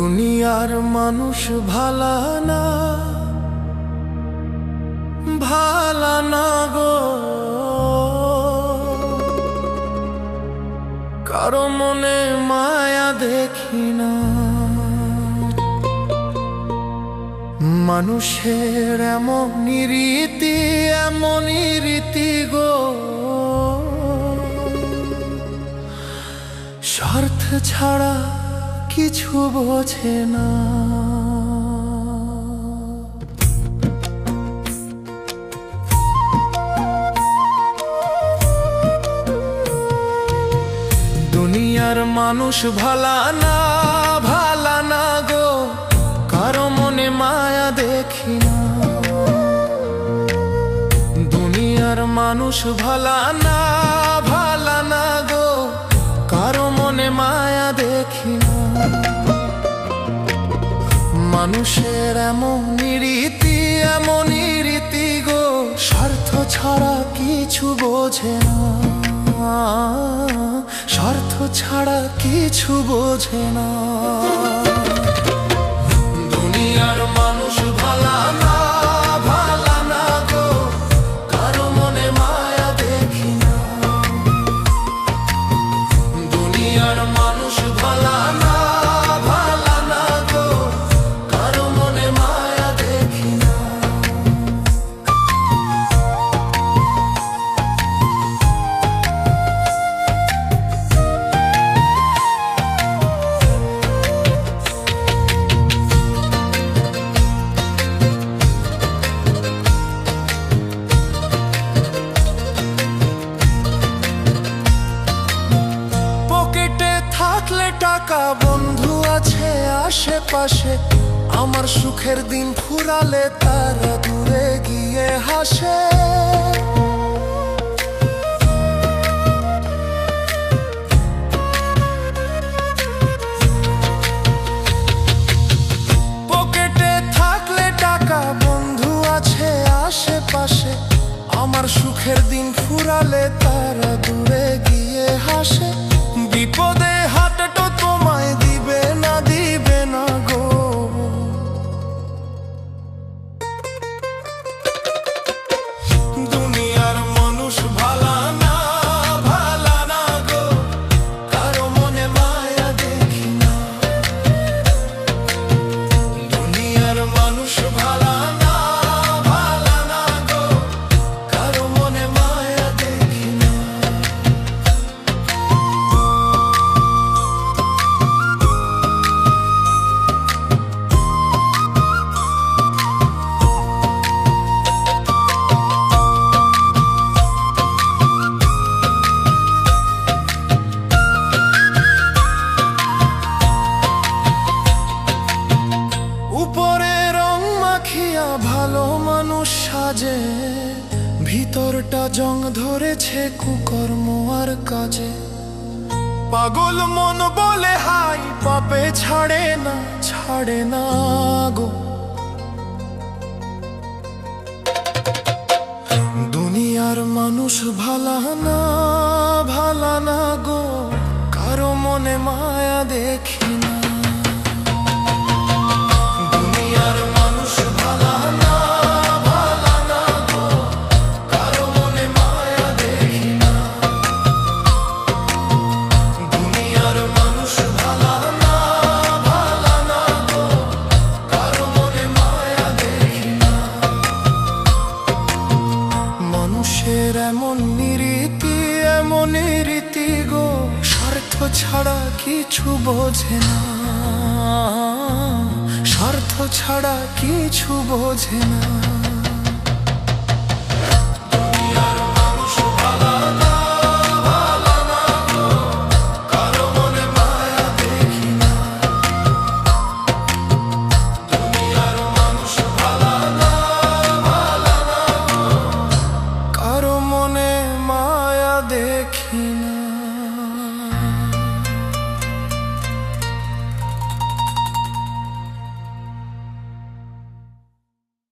দুনিয়ার মানুষ ভালা না, ভালা না গো। কারো মনে মায়া দেখি না। মানুষের এমনই রীতি গো। স্বার্থ ছাড়া কিছু বোঝে না। দুনিয়ার মানুষ ভালা না, ভালা না গো। কারো মনে মায়া দেখি না। দুনিয়ার মানুষ ভালা না, ভালা না গো। কারো মনে মায়া দেখি না। মানুষের এমনই রীতি গো। স্বার্থ ছাড়া কিছু বোঝে না। স্বার্থ ছাড়া কিছু বোঝে না। দুনিয়ার মানুষ ভালা না, ভালা না গো। কারো মনে মায়া দেখি না। দুনিয়ার মানুষ ভালা না, ভালা না গো। কারো মনে মায়া দেখি না। থাকলে টাকা, বন্ধু আছে আশেপাশে। আমার সুখের দিন ফুরালে তারা দূরে গিয়ে হাসে। পকেটে থাকলে টাকা, বন্ধু আছে আশেপাশে। আমার সুখের দিন ফুরালে তারা দূরে গিয়ে হাসে। বিপদে হাতটা তোমায় দিবে না গো। দুনিয়ার মানুষ ভালা না, ভালা না গো। কারো মনে মায়া দেখি না। দুনিয়ার মানুষ ভালা না, ভালা না গো। কারো মনে মায়া দেখি না। উপরে রং মাখিয়া ভালো মানুষ সাজে। ভিতরটা জং ধরেছে কুকর্ম আর কাজে। পাগল মন বলে হাই, পাপে ছাড়ে না গো। দুনিয়ার মানুষ ভালা না, ভালা না গো। কারো মনে মায়া দেখি না। দুনিয়ার মানুষ ভালা না, ভালা না গো। কারো মনে মায়া দেখি না। দুনিয়ার মানুষ ভালা না, ভালা না গো। কারো মনে মায়া দেখি না। মানুষের এমনই রীতি গো। স্বার্থ ছাড়া কিছু বোঝে না। স্বার্থ ছাড়া কিছু বোঝে না। দুনিয়ার মানুষ ভালা না, ভালা না গো। কারো মনে মায়া দেখি না। দুনিয়ার মানুষ ভালা না, ভালা না গো। কারো মনে মায়া দেখি না।